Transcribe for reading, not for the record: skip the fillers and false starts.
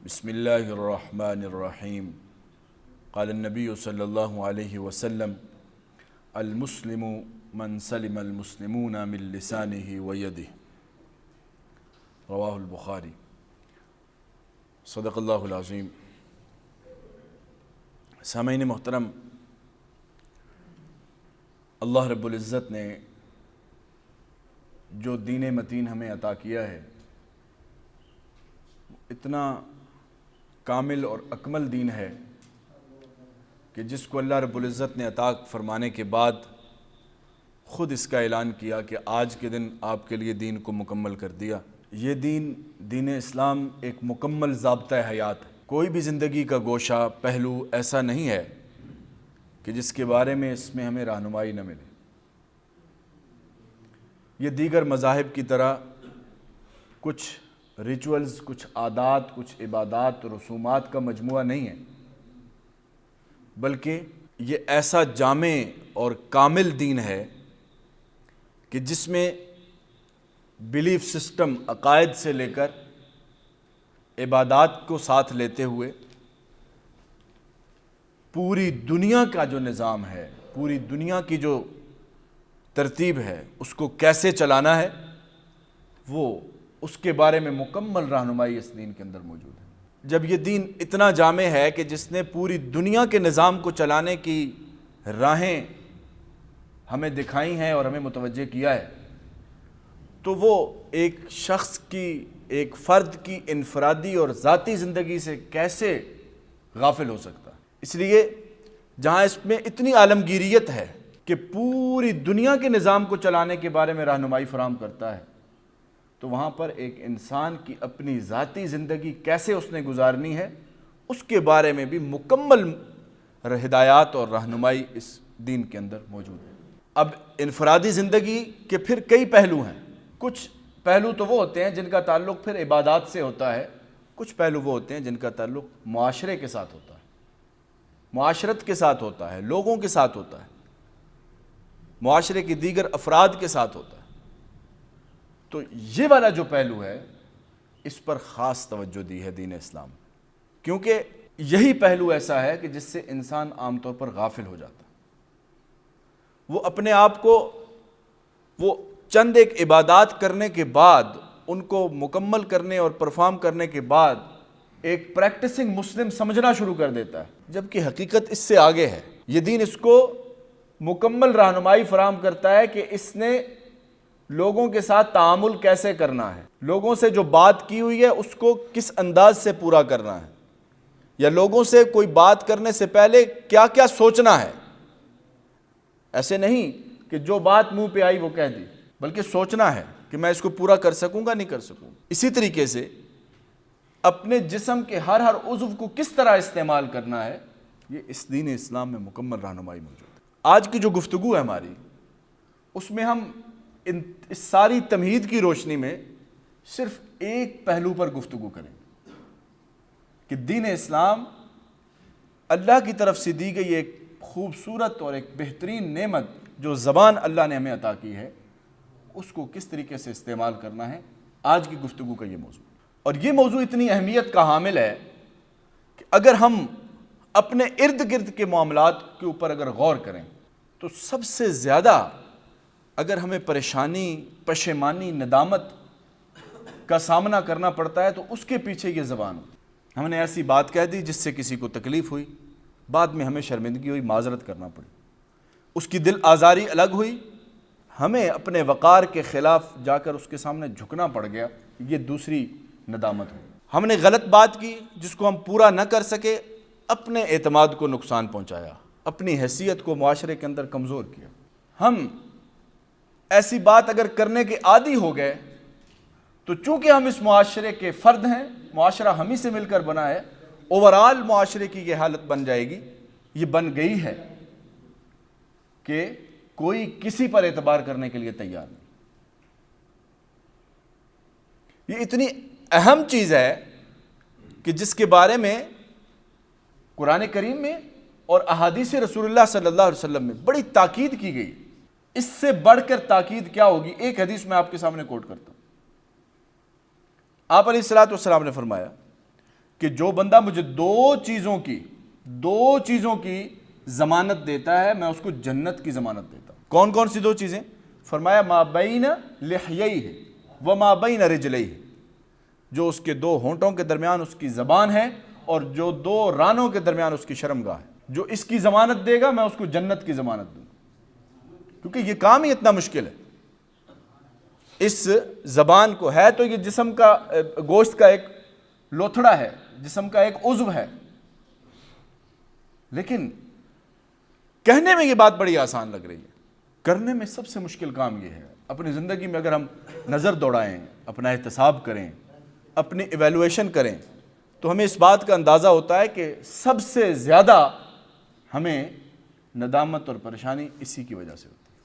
بسم اللہ الرحمن الرحیم قال النبی صلی اللہ علیہ وسلم المسلم من سلم المسلمون من لسانہ ویدہ، رواہ البخاری۔ صدق اللہ العظیم۔ سامعین محترم، اللہ رب العزت نے جو دین متین ہمیں عطا کیا ہے، اتنا کامل اور اکمل دین ہے کہ جس کو اللہ رب العزت نے عطا فرمانے کے بعد خود اس کا اعلان کیا کہ آج کے دن آپ کے لیے دین کو مکمل کر دیا۔ یہ دین اسلام ایک مکمل ضابطہ حیات ہے۔ کوئی بھی زندگی کا گوشہ، پہلو ایسا نہیں ہے کہ جس کے بارے میں اس میں ہمیں رہنمائی نہ ملے۔ یہ دیگر مذاہب کی طرح کچھ ریچولز، کچھ عادات، کچھ عبادات، رسومات کا مجموعہ نہیں ہے، بلکہ یہ ایسا جامع اور کامل دین ہے کہ جس میں بیلیف سسٹم، عقائد سے لے کر عبادات کو ساتھ لیتے ہوئے پوری دنیا کا جو نظام ہے، پوری دنیا کی جو ترتیب ہے، اس کو کیسے چلانا ہے، وہ اس کے بارے میں مکمل رہنمائی اس دین کے اندر موجود ہے۔ جب یہ دین اتنا جامع ہے کہ جس نے پوری دنیا کے نظام کو چلانے کی راہیں ہمیں دکھائی ہیں اور ہمیں متوجہ کیا ہے، تو وہ ایک شخص کی، ایک فرد کی انفرادی اور ذاتی زندگی سے کیسے غافل ہو سکتا ہے؟ اس لیے جہاں اس میں اتنی عالمگیریت ہے کہ پوری دنیا کے نظام کو چلانے کے بارے میں رہنمائی فراہم کرتا ہے، تو وہاں پر ایک انسان کی اپنی ذاتی زندگی کیسے اس نے گزارنی ہے، اس کے بارے میں بھی مکمل ہدایات اور رہنمائی اس دین کے اندر موجود ہے۔ اب انفرادی زندگی کے پھر کئی پہلو ہیں۔ کچھ پہلو تو وہ ہوتے ہیں جن کا تعلق پھر عبادات سے ہوتا ہے، کچھ پہلو وہ ہوتے ہیں جن کا تعلق معاشرے کے ساتھ ہوتا ہے، معاشرت کے ساتھ ہوتا ہے، لوگوں کے ساتھ ہوتا ہے، معاشرے کی دیگر افراد کے ساتھ ہوتا ہے۔ تو یہ والا جو پہلو ہے، اس پر خاص توجہ دی ہے دین اسلام، کیونکہ یہی پہلو ایسا ہے کہ جس سے انسان عام طور پر غافل ہو جاتا ہے۔ وہ اپنے آپ کو، وہ چند ایک عبادات کرنے کے بعد، ان کو مکمل کرنے اور پرفارم کرنے کے بعد ایک پریکٹسنگ مسلم سمجھنا شروع کر دیتا ہے، جبکہ حقیقت اس سے آگے ہے۔ یہ دین اس کو مکمل رہنمائی فراہم کرتا ہے کہ اس نے لوگوں کے ساتھ تعامل کیسے کرنا ہے، لوگوں سے جو بات کی ہوئی ہے اس کو کس انداز سے پورا کرنا ہے، یا لوگوں سے کوئی بات کرنے سے پہلے کیا کیا سوچنا ہے۔ ایسے نہیں کہ جو بات منہ پہ آئی وہ کہہ دی، بلکہ سوچنا ہے کہ میں اس کو پورا کر سکوں گا، نہیں کر سکوں۔ اسی طریقے سے اپنے جسم کے ہر عضو کو کس طرح استعمال کرنا ہے، یہ اس دین اسلام میں مکمل رہنمائی موجود ہے۔ آج کی جو گفتگو ہے ہماری، اس میں ہم اس ساری تمہید کی روشنی میں صرف ایک پہلو پر گفتگو کریں کہ دین اسلام اللہ کی طرف سے دی گئی ایک خوبصورت اور ایک بہترین نعمت جو زبان اللہ نے ہمیں عطا کی ہے، اس کو کس طریقے سے استعمال کرنا ہے۔ آج کی گفتگو کا یہ موضوع، اور یہ موضوع اتنی اہمیت کا حامل ہے کہ اگر ہم اپنے ارد گرد کے معاملات کے اوپر اگر غور کریں تو سب سے زیادہ اگر ہمیں پریشانی، پشیمانی، ندامت کا سامنا کرنا پڑتا ہے تو اس کے پیچھے یہ زبان ہوتی ہے۔ ہم نے ایسی بات کہہ دی جس سے کسی کو تکلیف ہوئی، بعد میں ہمیں شرمندگی ہوئی، معذرت کرنا پڑی، اس کی دل آزاری الگ ہوئی، ہمیں اپنے وقار کے خلاف جا کر اس کے سامنے جھکنا پڑ گیا، یہ دوسری ندامت ہوئی۔ ہم نے غلط بات کی جس کو ہم پورا نہ کر سکے، اپنے اعتماد کو نقصان پہنچایا، اپنی حیثیت کو معاشرے کے اندر کمزور کیا۔ ہم ایسی بات اگر کرنے کے عادی ہو گئے تو چونکہ ہم اس معاشرے کے فرد ہیں، معاشرہ ہم ہی سے مل کر بنا ہے، اوورآل معاشرے کی یہ حالت بن جائے گی، یہ بن گئی ہے کہ کوئی کسی پر اعتبار کرنے کے لیے تیار نہیں۔ یہ اتنی اہم چیز ہے کہ جس کے بارے میں قرآن کریم میں اور احادیث رسول اللہ صلی اللہ علیہ وسلم میں بڑی تاکید کی گئی۔ اس سے بڑھ کر تاکید کیا ہوگی؟ ایک حدیث میں آپ کے سامنے کوٹ کرتا ہوں۔ آپ علیہ الصلوۃ والسلام نے فرمایا کہ جو بندہ مجھے دو چیزوں کی ضمانت دیتا ہے میں اس کو جنت کی ضمانت دیتا ہوں۔ کون کون سی دو چیزیں؟ فرمایا ما بین لحییہ و ما بین رجلیہ، جو اس کے دو ہونٹوں کے درمیان اس کی زبان ہے اور جو دو رانوں کے درمیان اس کی شرمگاہ ہے، جو اس کی ضمانت دے گا میں اس کو جنت کی ضمانت دوں گا، کیونکہ یہ کام ہی اتنا مشکل ہے۔ اس زبان کو ہے تو یہ جسم کا گوشت کا ایک لوتھڑا ہے، جسم کا ایک عضو ہے، لیکن کہنے میں یہ بات بڑی آسان لگ رہی ہے، کرنے میں سب سے مشکل کام یہ ہے۔ اپنی زندگی میں اگر ہم نظر دوڑائیں، اپنا احتساب کریں، اپنی ایویلویشن کریں، تو ہمیں اس بات کا اندازہ ہوتا ہے کہ سب سے زیادہ ہمیں ندامت اور پریشانی اسی کی وجہ سے ہوتی ہے۔